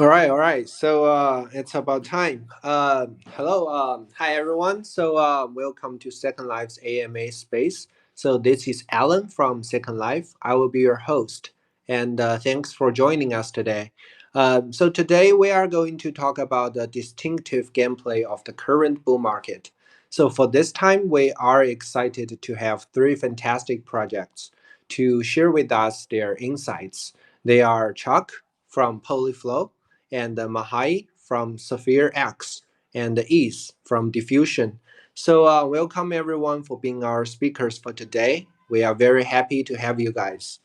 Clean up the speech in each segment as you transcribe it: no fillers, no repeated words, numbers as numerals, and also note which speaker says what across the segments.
Speaker 1: All right. So it's about time. Hello, hi everyone. So welcome to Second Life's AMA space. So this is Alan from Second Life. I will be your host, and thanks for joining us today. So today we are going to talk about the distinctive gameplay of the current bull market. So for this time, we are excited to have three fantastic projects to share with us their insights. They are Chuck from Polyflow and Mahai from Sphere X, and Ease from Diffusion. So, welcome everyone for being our speakers for today. We are very happy to have you guys.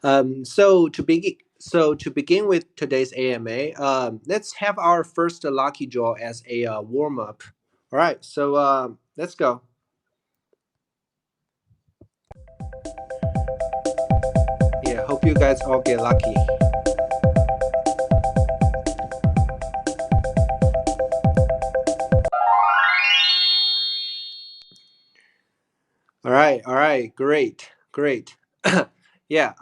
Speaker 1: So to begin with today's AMA, let's have our first lucky draw as a warm up. All right, so let's go. Yeah, hope you guys all get lucky. All right, great, great. Yeah,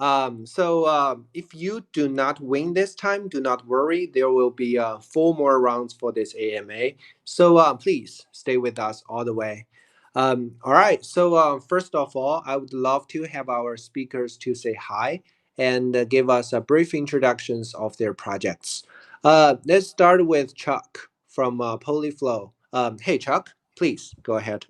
Speaker 1: if you do not win this time, do not worry. There will be four more rounds for this AMA. So please stay with us all the way. All right, so first of all, I would love to have our speakers to say hi and give us a brief introductions of their projects. Let's start with Chuck from Polyflow. Hey, Chuck, please go ahead.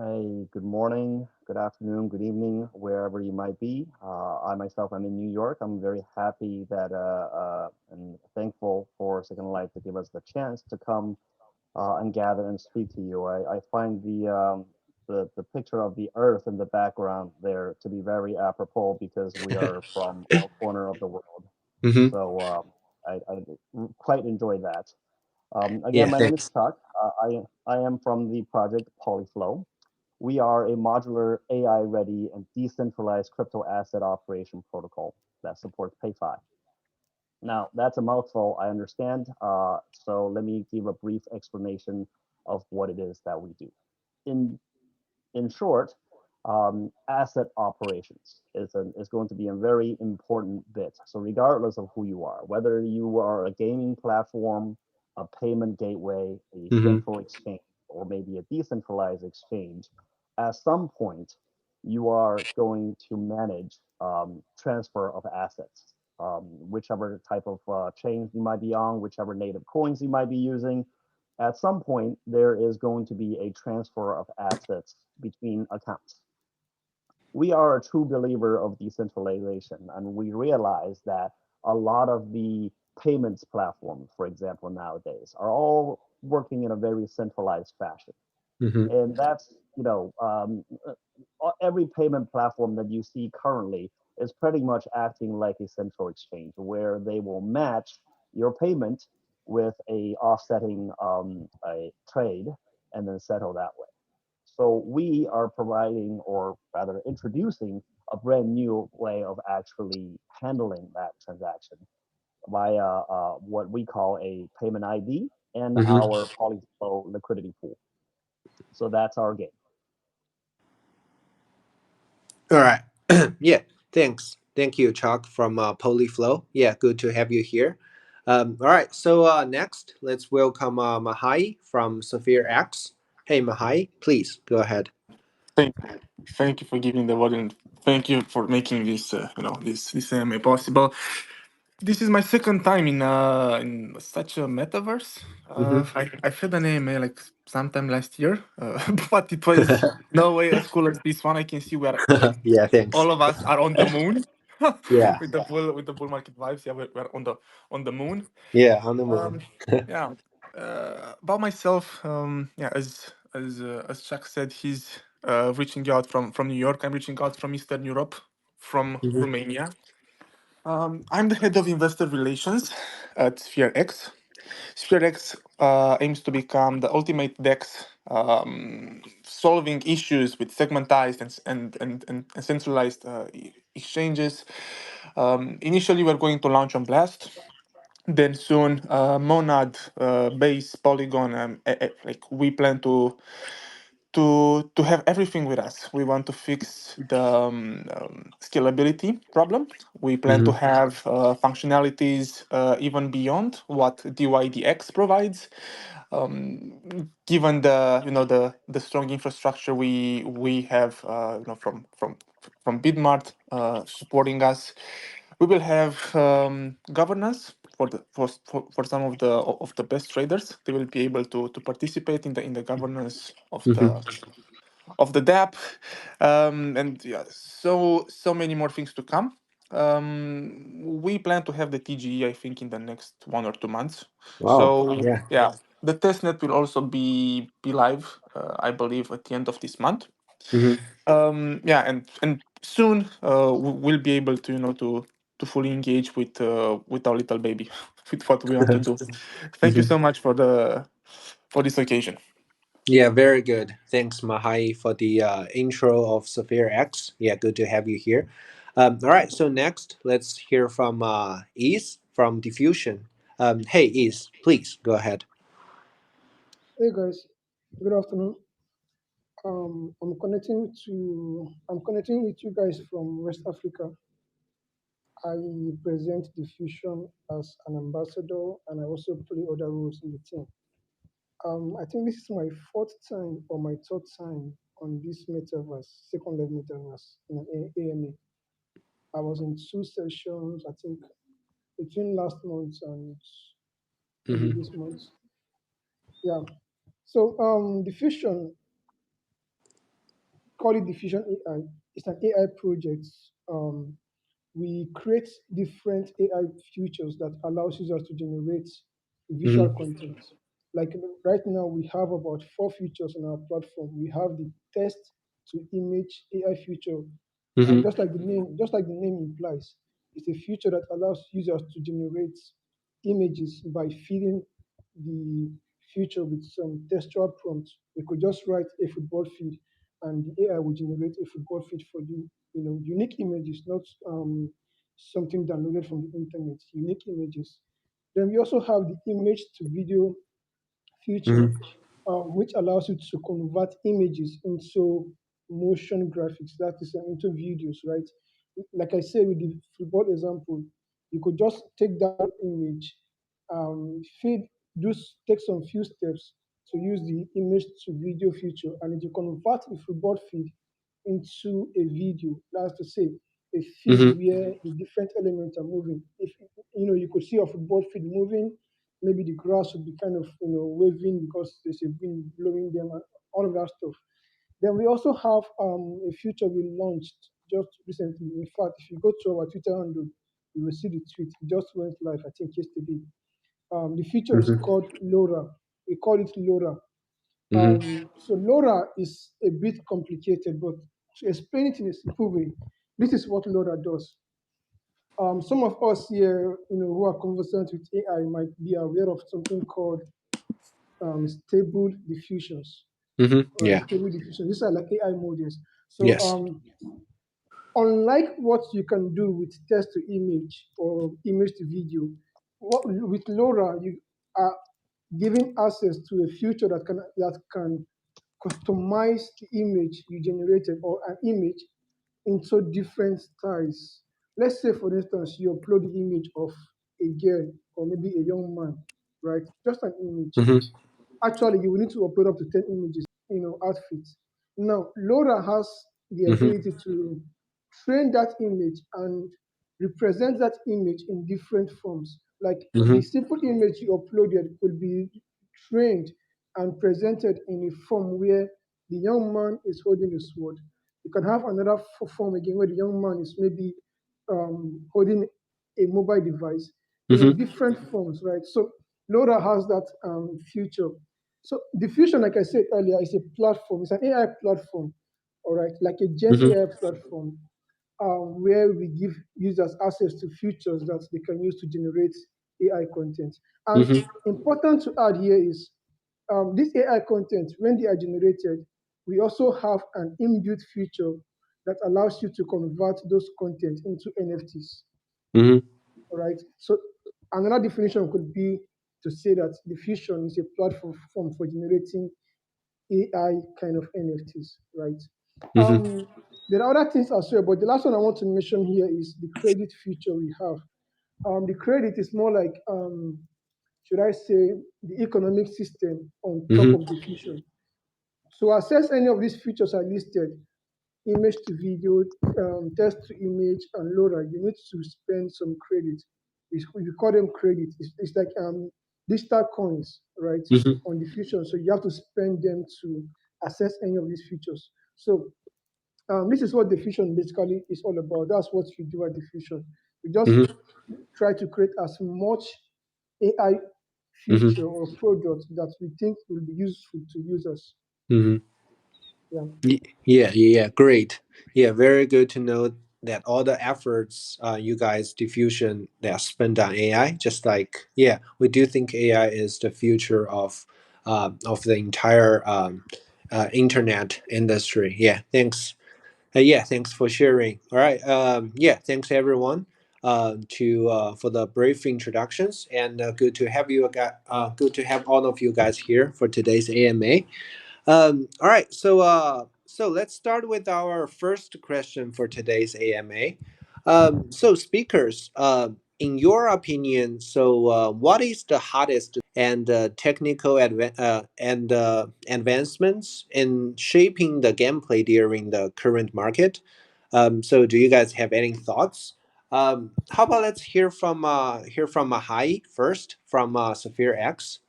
Speaker 2: Hey, good morning, good afternoon, good evening, wherever you might be. I myself am in New York. I'm very happy that and thankful for Second Life to give us the chance to come and gather and speak to you. I find the picture of the Earth in the background there to be very apropos because we are from all corner of the world.
Speaker 1: Hmm.
Speaker 2: So I quite enjoy that. Again,
Speaker 1: Yeah,
Speaker 2: my name is
Speaker 1: thanks.
Speaker 2: Chuck. I am from the project Polyflow. We are a modular, AI-ready, and decentralized crypto asset operation protocol that supports PayFi. Now, that's a mouthful, I understand. So let me give a brief explanation of what it is that we do. In in short, asset operations is going to be a very important bit. So regardless of who you are, whether you are a gaming platform, a payment gateway, a
Speaker 1: Hmm.
Speaker 2: central exchange, or maybe a decentralized exchange, at some point you are going to manage transfer of assets, whichever type of chains you might be on, whichever native coins you might be using. At some point, there is going to be a transfer of assets between accounts. We are a true believer of decentralization, and we realize that a lot of the payments platforms, for example, nowadays, are all working in a very centralized fashion.
Speaker 1: Hmm.
Speaker 2: And that's, every payment platform that you see currently is pretty much acting like a central exchange where they will match your payment with a offsetting a trade and then settle that way. So we are providing, or rather introducing, a brand new way of actually handling that transaction via what we call a payment ID and
Speaker 1: Hmm.
Speaker 2: our Polyflow liquidity pool. So that's our game.
Speaker 1: All right. Yeah, thanks. Thank you, Chuck from Polyflow. Yeah, good to have you here. All right, so next, let's welcome Mahai from Sphere X. Hey, Mahai, please go ahead.
Speaker 3: Thank, thank you for giving the word and thank you for making this AMA possible. This is my second time in such a metaverse.
Speaker 1: Hmm.
Speaker 3: I've had an AMA like sometime last year, but it was no way as cool as this one. I can see we are like
Speaker 1: Yeah, thanks.
Speaker 3: all of us are on the moon
Speaker 1: Yeah,
Speaker 3: with the bull market vibes. Yeah, we're on the moon.
Speaker 1: yeah, on the moon.
Speaker 3: Um, yeah. About myself, yeah, as Chuck said, he's reaching out from New York. I'm reaching out from Eastern Europe, from
Speaker 1: Hmm.
Speaker 3: Romania. I'm the head of investor relations at SphereX. SphereX aims to become the ultimate DEX, solving issues with segmentized and centralized exchanges. Initially, we're going to launch on Blast, then soon monad base polygon, like we plan to have everything with us. We want to fix the scalability problem. We plan to
Speaker 1: Mm-hmm.
Speaker 3: have functionalities even beyond what DYDX provides. Given the the strong infrastructure we have from Bitmart supporting us, we will have governance for some of the best traders. They will be able to participate in the governance of the dApp, and yeah, so many more things to come. We plan to have the TGE, I think, in the next 1 or 2 months.
Speaker 1: Wow.
Speaker 3: So
Speaker 1: Yeah.
Speaker 3: yeah, the testnet will also be live, I believe, at the end of this month.
Speaker 1: Mm-hmm.
Speaker 3: Yeah, and soon we'll be able to to fully engage with our little baby, with what we want to do. Thank you
Speaker 1: Mm-hmm.
Speaker 3: so much for this occasion.
Speaker 1: Yeah, very good. Thanks, Mahai, for the intro of Sophia X. Yeah, good to have you here. All right, so next, let's hear from Is from Diffusion. Hey, Is, please go ahead.
Speaker 4: Hey guys, good afternoon. I'm connecting with you guys from West Africa. I present Diffusion as an ambassador, and I also play other roles in the team. I think this is my fourth time or my third time on this metaverse, SecondLive metaverse in an AMA. I was in two sessions, I think, between last month and maybe
Speaker 1: Mm-hmm.
Speaker 4: this month. Yeah. So Diffusion, call it Diffusion AI. It's an AI project. Um, we create different AI features that allows users to generate visual
Speaker 1: Mm-hmm.
Speaker 4: content. Like right now, we have about four features on our platform. We have the text to image AI feature, and
Speaker 1: Mm-hmm.
Speaker 4: just like the name implies, it's a feature that allows users to generate images by feeding the feature with some textual prompts. You could just write a football field, and the AI will generate a football field for you. You know, unique images, not something downloaded from the internet. Unique images. Then we also have the image to video feature,
Speaker 1: Mm-hmm.
Speaker 4: which allows you to convert images into motion graphics, that is, into videos, right? Like I said with the football example, you could just take that image, feed, take some few steps to use the image to video feature, and it will convert a football feed into a video. That's to say, a feed
Speaker 1: Mm-hmm.
Speaker 4: where the different elements are moving. If you could see a football feed moving, maybe the grass would be kind of waving because there's a wind blowing them and all of that stuff. Then we also have a feature we launched just recently. In fact, if you go to our Twitter handle, you will see the tweet. It just went live, I think, yesterday. The feature is
Speaker 1: Mm-hmm.
Speaker 4: called LoRa. We call it LoRa.
Speaker 1: Mm-hmm.
Speaker 4: So LoRa is a bit complicated, but to explain it in a simple way, this is what LoRa does. Some of us here, who are conversant with AI, might be aware of something called stable diffusions.
Speaker 1: Mm-hmm.
Speaker 4: All right,
Speaker 1: Yeah.
Speaker 4: stable diffusion. These are like AI models. So
Speaker 1: Yes.
Speaker 4: unlike what you can do with text to image or image to video, with LoRa you are giving access to a feature that can customize the image you generated or an image into different styles. Let's say, for instance, you upload the image of a girl or maybe a young man, right? Just an image.
Speaker 1: Mm-hmm.
Speaker 4: Actually, you will need to upload up to 10 images, outfits. Now, LoRa has the
Speaker 1: Mm-hmm.
Speaker 4: ability to train that image and represent that image in different forms. Like the
Speaker 1: Mm-hmm.
Speaker 4: simple image you uploaded will be trained and presented in a form where the young man is holding a sword. You can have another form again where the young man is maybe holding a mobile device.
Speaker 1: Mm-hmm.
Speaker 4: Different forms, right? So LoRa has that feature. So Diffusion, like I said earlier, is a platform. It's an AI platform, all right, like a Gen
Speaker 1: Mm-hmm.
Speaker 4: AI platform, where we give users access to features that they can use to generate AI content. And
Speaker 1: Mm-hmm.
Speaker 4: important to add here is this AI content, when they are generated, we also have an inbuilt feature that allows you to convert those content into NFTs.
Speaker 1: Mm-hmm.
Speaker 4: All right. So another definition could be to say that Diffusion is a platform for generating AI kind of NFTs, right?
Speaker 1: Mm-hmm.
Speaker 4: There are other things as well, but the last one I want to mention here is the credit feature we have. The credit is more like, should I say, the economic system on top
Speaker 1: Mm-hmm.
Speaker 4: of the fusion. So access any of these features are listed: image to video, text to image, and LoRa. You need to spend some credit. We call them credit. It's like digital coins, right,
Speaker 1: Mm-hmm.
Speaker 4: on the fusion. So you have to spend them to access any of these features. So this is what the fusion basically is all about. That's what we do at the fusion. We just
Speaker 1: Mm-hmm.
Speaker 4: try to create as much AI
Speaker 1: Mm-hmm.
Speaker 4: feature or product that we think will be useful to users.
Speaker 1: Mm-hmm.
Speaker 4: Yeah.
Speaker 1: Yeah, yeah, great. Yeah, very good to know that all the efforts you guys diffusion that are spent on AI, just like yeah, we do think AI is the future of the entire internet industry. Yeah, thanks. Yeah, thanks for sharing. All right. Yeah, thanks everyone. To For the brief introductions, and good to have you. Good to have all of you guys here for today's AMA. All right, so let's start with our first question for today's AMA. So speakers, in your opinion, what is the hottest and technical advancements in shaping the gameplay during the current market? So do you guys have any thoughts? How about let's hear from Mahai first from Saphir X.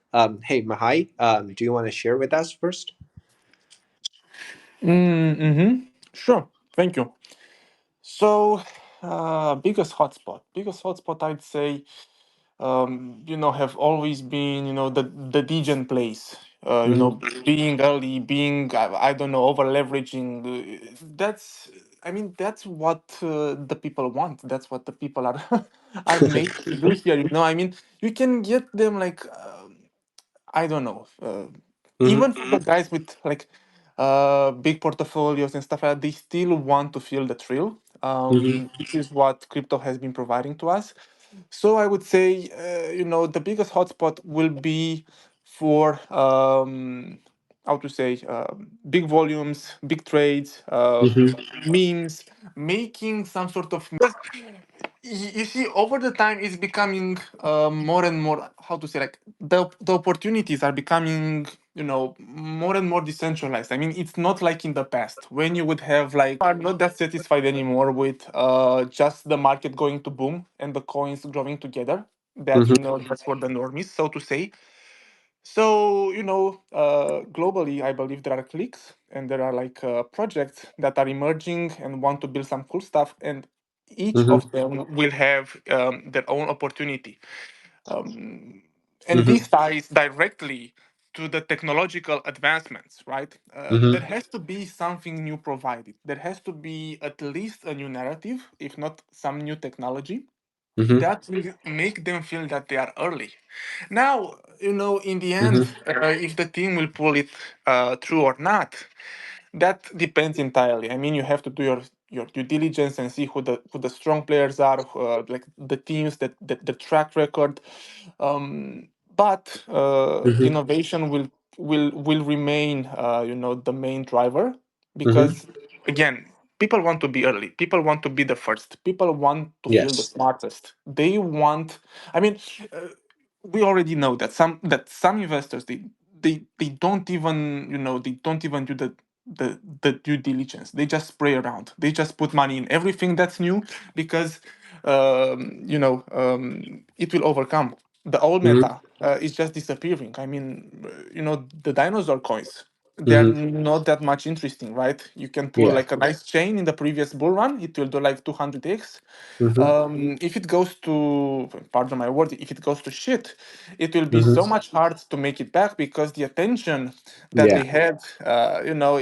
Speaker 1: Hey Mahai, do you want to share with us first?
Speaker 3: Mm-hmm. Sure. Thank you. So, biggest hotspot, I'd say, have always been, the degen place.
Speaker 1: Mhm.
Speaker 3: Being early, being, I don't know, over leveraging. That's what the people want. That's what the people are are made to do here. You can get them like. I don't know.
Speaker 1: Mhm.
Speaker 3: Even for the guys with like big portfolios and stuff like that, they still want to feel the thrill.
Speaker 1: Mhm.
Speaker 3: This is what crypto has been providing to us. So I would say, the biggest hotspot will be for how to say big volumes, big trades,
Speaker 1: Mhm.
Speaker 3: memes, making some sort of you see over the time it's becoming more and more how to say like the opportunities are becoming more and more decentralized. I mean, it's not like in the past when you would have like are not that satisfied anymore with just the market going to boom and the coins growing together. That
Speaker 1: Mhm.
Speaker 3: that's for the normies, so to say. So, globally, I believe there are cliques and there are like projects that are emerging and want to build some cool stuff, and each
Speaker 1: Mhm.
Speaker 3: of them will have their own opportunity. Um, and
Speaker 1: Mhm.
Speaker 3: this ties directly to the technological advancements, right? There
Speaker 1: Mhm.
Speaker 3: has to be something new provided. There has to be at least a new narrative, if not some new technology
Speaker 1: Mhm.
Speaker 3: that will make them feel that they are early. Now, in the end,
Speaker 1: Mhm.
Speaker 3: if the team will pull it through or not, that depends entirely. I mean, you have to do your due diligence and see who the strong players are, like the teams that the track record. But
Speaker 1: Mhm.
Speaker 3: innovation will remain, the main driver
Speaker 1: Mhm.
Speaker 3: because again, people want to be early. People want to be the first. People want to feel the
Speaker 1: Yes.
Speaker 3: smartest. They want. I mean, uh, we already know that some investors they don't even they don't even do the due diligence. They just spray around. They just put money in everything that's new because it will overcome. The old
Speaker 1: Mhm.
Speaker 3: meta is just disappearing. I mean, the dinosaur coins, they're
Speaker 1: Mhm.
Speaker 3: not that much interesting, right? You can pull
Speaker 1: Yeah.
Speaker 3: like a nice chain in the previous bull run, it will do like 200x.
Speaker 1: Mhm.
Speaker 3: If it goes to, pardon my word, if it goes to shit, it will be
Speaker 1: Mhm.
Speaker 3: so much hard to make it back because the attention that
Speaker 1: Yeah.
Speaker 3: they had,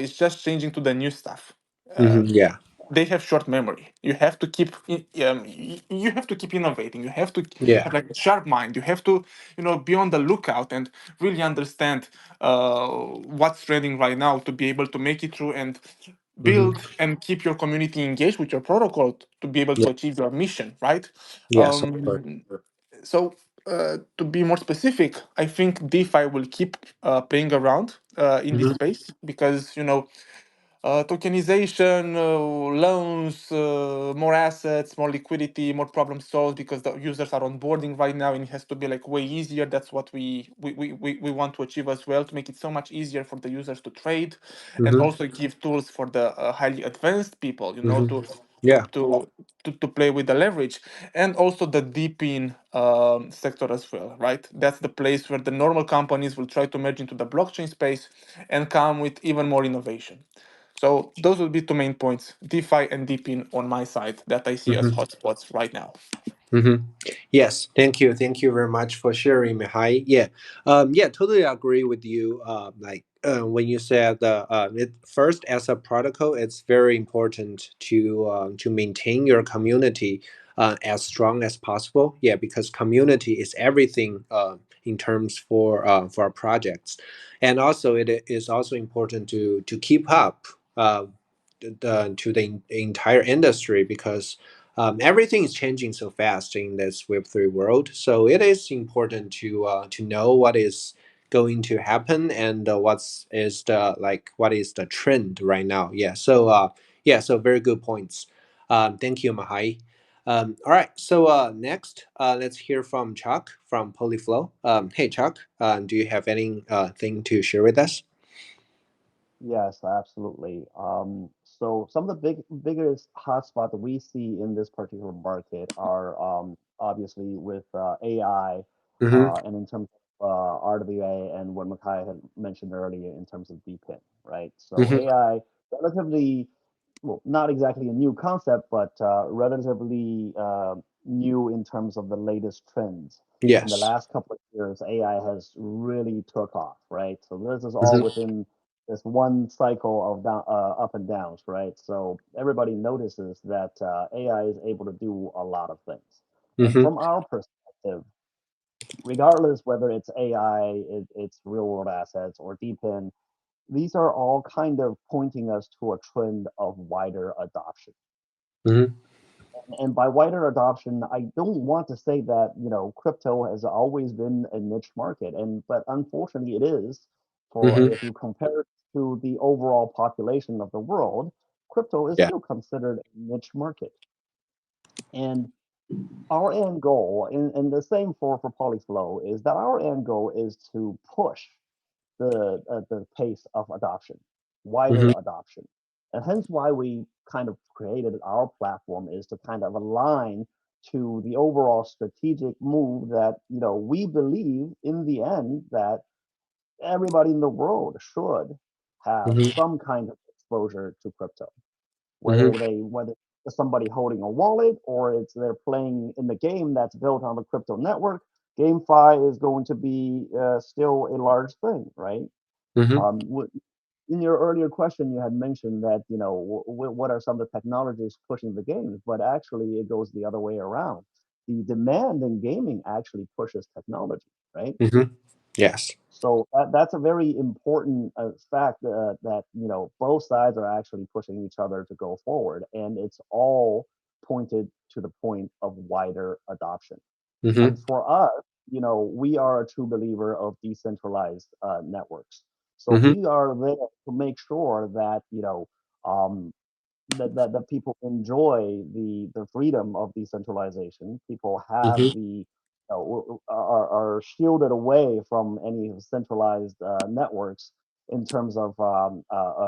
Speaker 3: is just changing to the new stuff.
Speaker 1: Mhm. Yeah.
Speaker 3: They have short memory. You have to keep you have to keep innovating. You have to
Speaker 1: Yeah.
Speaker 3: have like a sharp mind. You have to be on the lookout and really understand what's trending right now to be able to make it through and
Speaker 1: Mhm.
Speaker 3: build and keep your community engaged with your protocol to be able to
Speaker 1: Yeah.
Speaker 3: achieve your mission, right?
Speaker 1: Yes. Of course.
Speaker 3: So to be more specific, I think DeFi will keep playing around. in this
Speaker 1: Mm-hmm.
Speaker 3: space because tokenization, loans, more assets, more liquidity, more problem solved because the users are onboarding right now and it has to be like way easier. That's what we want to achieve as well, to make it so much easier for the users to trade and
Speaker 1: Mm-hmm.
Speaker 3: also give tools for the highly advanced people,
Speaker 1: Mm-hmm.
Speaker 3: to,
Speaker 1: Yeah.
Speaker 3: to, to play with the leverage, and also the deep in sector as well, right? That's the place where the normal companies will try to merge into the blockchain space and come with even more innovation. So those would be two main points: DeFi and Deepin on my side that I see as
Speaker 1: Mm-hmm.
Speaker 3: hotspots right now.
Speaker 1: Mm-hmm. Yes, thank you very much for sharing, Mihai. Yeah, yeah, totally agree with you. When you said it first as a protocol, it's very important to maintain your community as strong as possible. Yeah, because community is everything in terms for our projects, and also it is also important to keep up to the entire industry because everything is changing so fast in this Web3 world. So it is important to know what is going to happen and what is the trend right now. Yeah. So very good points. Thank you, Mahai. All right. So next, let's hear from Chuck from Polyflow. Hey, Chuck. Do you have any thing to share with us?
Speaker 2: Yes, absolutely. So some of the biggest hotspots that we see in this particular market are obviously with AI,
Speaker 1: Mm-hmm.
Speaker 2: and in terms of RWA and what Makai had mentioned earlier in terms of DeepIn, right? So
Speaker 1: Mm-hmm.
Speaker 2: AI, relatively, well, not exactly a new concept, but relatively new in terms of the latest trends. In the
Speaker 1: Yes.
Speaker 2: last couple of years, AI has really took off, right? So this is all
Speaker 1: Mm-hmm.
Speaker 2: within this one cycle of down, up and downs, right? So everybody notices that AI is able to do a lot of things. And
Speaker 1: Mm-hmm.
Speaker 2: from our perspective, regardless whether it's AI, it's real world assets, or DeepIn, these are all kind of pointing us to a trend of wider adoption.
Speaker 1: Mm-hmm.
Speaker 2: And by wider adoption, I don't want to say that, crypto has always been a niche market, and but unfortunately it is. For
Speaker 1: Mm-hmm.
Speaker 2: if you compare it to the overall population of the world, crypto is
Speaker 1: Yeah.
Speaker 2: still considered a niche market. And our end goal, and the same for Polyflow, is that our end goal is to push the pace of adoption, wider
Speaker 1: Mm-hmm.
Speaker 2: adoption. And hence why we kind of created our platform, is to kind of align to the overall strategic move that, we believe in the end that everybody in the world should have
Speaker 1: Mm-hmm.
Speaker 2: some kind of exposure to crypto,
Speaker 1: Mm-hmm.
Speaker 2: whether it's somebody holding a wallet or it's they're playing in the game that's built on the crypto network. GameFi is going to be still a large thing, right?
Speaker 1: Mm-hmm.
Speaker 2: Um, in your earlier question, you had mentioned that, what are some of the technologies pushing the games, but actually it goes the other way around. The demand in gaming actually pushes technology, right?
Speaker 1: Mm-hmm. Yes.
Speaker 2: So that's a very important fact, that, both sides are actually pushing each other to go forward, and it's all pointed to the point of wider adoption.
Speaker 1: Mm-hmm.
Speaker 2: And for us, we are a true believer of decentralized networks. So
Speaker 1: Mm-hmm.
Speaker 2: we are there to make sure that, um, that people enjoy the freedom of decentralization. People have
Speaker 1: Mm-hmm.
Speaker 2: are shielded away from any centralized networks in terms of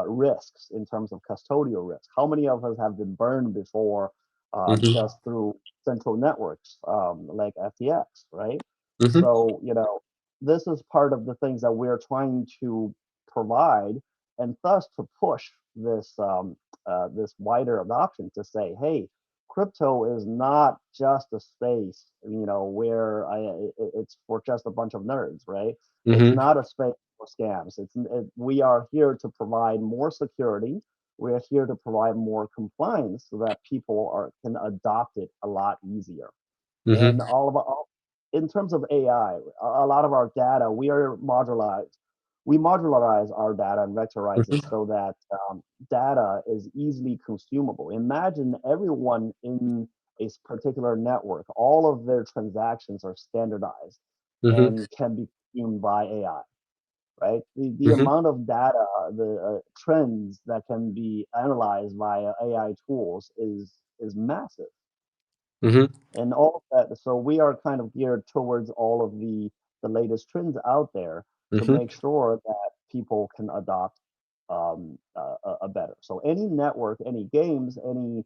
Speaker 2: risks, in terms of custodial risk. How many of us have been burned before,
Speaker 1: Mm-hmm.
Speaker 2: just through central networks, like FTX, right?
Speaker 1: Mm-hmm.
Speaker 2: So, this is part of the things that we're trying to provide, and thus to push this wider adoption, to say, hey, crypto is not just a space, where it's for just a bunch of nerds, right? It's
Speaker 1: Mm-hmm.
Speaker 2: not a space for scams. We are here to provide more security. We are here to provide more compliance so that people can adopt it a lot easier. And
Speaker 1: Mm-hmm.
Speaker 2: in terms of AI, a lot of our data, we modularize our data and vectorize it so that data is easily consumable. Imagine everyone in a particular network, all of their transactions are standardized
Speaker 1: Mm-hmm.
Speaker 2: and can be consumed by AI, right? The
Speaker 1: Mm-hmm.
Speaker 2: amount of data, the trends that can be analyzed via AI tools is massive,
Speaker 1: Mm-hmm.
Speaker 2: and all of that. So we are kind of geared towards all of the latest trends out there to
Speaker 1: Mm-hmm.
Speaker 2: make sure that people can adopt a better. So any network, any games, any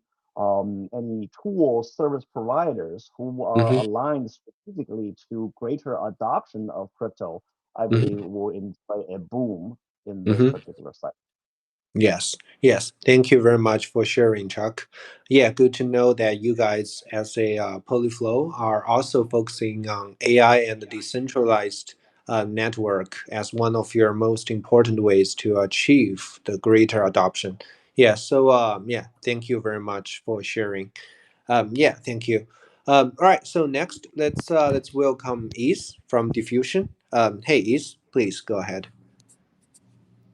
Speaker 2: tools, service providers who are
Speaker 1: Mm-hmm.
Speaker 2: aligned strategically to greater adoption of crypto, I believe
Speaker 1: Mm-hmm.
Speaker 2: will enjoy a boom in this
Speaker 1: Mm-hmm.
Speaker 2: particular sector.
Speaker 1: Yes, yes. Thank you very much for sharing, Chuck. Yeah, good to know that you guys, as a Polyflow, are also focusing on AI and the decentralized network as one of your most important ways to achieve the greater adoption. Yeah. So, yeah, thank you very much for sharing. Yeah, thank you. All right. So next, let's welcome Is from Diffusion. Hey, Is, please go ahead.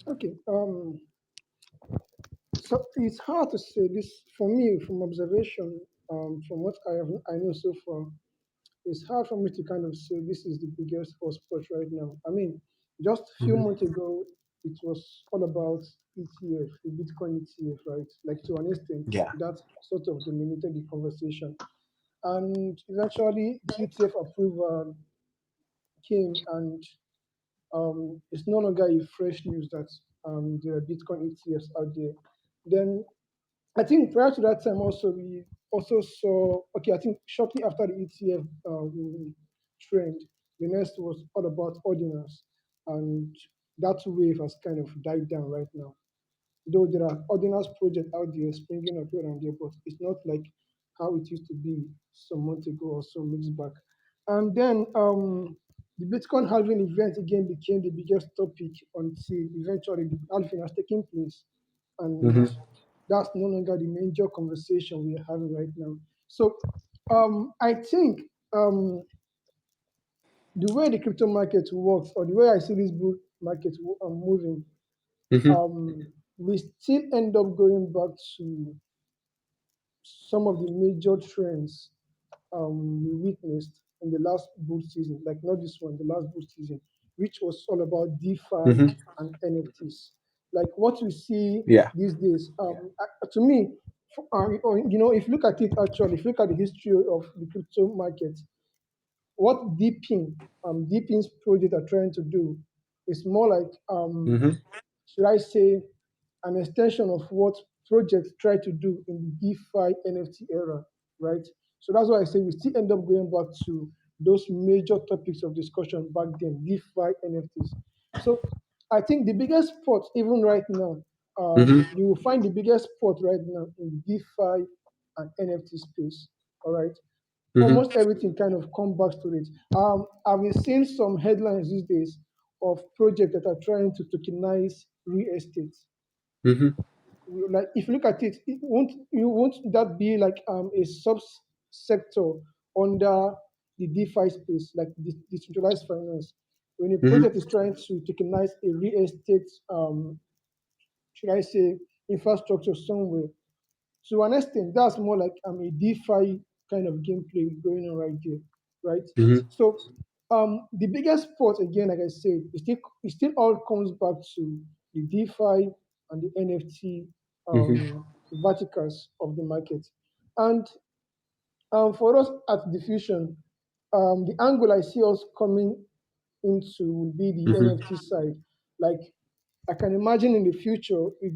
Speaker 4: Okay. So it's hard to say this for me from observation. From what I know so far, it's hard for me to kind of say this is the biggest hotspot right now. I mean, just a few
Speaker 1: Hmm.
Speaker 4: months ago, it was all about ETF, the Bitcoin ETF, right? Like to an extent,
Speaker 1: Yeah.
Speaker 4: that sort of dominated the conversation. And eventually, the ETF approval came, and it's no longer a fresh news that there are Bitcoin ETFs out there. Then I think prior to that time also we also saw, okay, I think shortly after the ETF trend, the next was all about ordinance, and that wave has kind of died down right now. Though there are ordinance projects out there springing up here and there, but it's not like how it used to be some months ago or some weeks back. And then the Bitcoin halving event again became the biggest topic until eventually the halving has taken place, and
Speaker 1: Hmm.
Speaker 4: that's no longer the major conversation we are having right now. So I think the way the crypto market works, or the way I see this bull market moving,
Speaker 1: Hmm.
Speaker 4: we still end up going back to some of the major trends we witnessed in the last bull season, like not this one, the last bull season, which was all about DeFi
Speaker 1: Hmm.
Speaker 4: and NFTs. Like what we see
Speaker 1: Yeah.
Speaker 4: these days, to me, if you look at it actually, if you look at the history of the crypto market, what Deepin's project are trying to do is more like,
Speaker 1: Hmm.
Speaker 4: should I say, an extension of what projects try to do in the DeFi NFT era, right? So that's why I say we still end up going back to those major topics of discussion back then, DeFi NFTs. So I think the biggest spot, even right now,
Speaker 1: Hmm.
Speaker 4: you will find the biggest spot right now in DeFi and NFT space. All right,
Speaker 1: Hmm.
Speaker 4: almost everything kind of come back to it. I've been seeing some headlines these days of projects that are trying to tokenize real estate.
Speaker 1: Hmm.
Speaker 4: Like if you look at it, won't that be like a subsector under the DeFi space, like decentralized finance? When a
Speaker 1: Hmm.
Speaker 4: project is trying to tokenize a real estate, should I say, infrastructure somewhere, to an extent, that's more like a DeFi kind of gameplay going on right there, right?
Speaker 1: Hmm.
Speaker 4: So the biggest part, again, like I said, it still all comes back to the DeFi and the NFT
Speaker 1: Hmm.
Speaker 4: verticals of the market. And for us at Diffusion, the angle I see us coming into will be the
Speaker 1: Hmm.
Speaker 4: NFT side. Like I can imagine in the future, it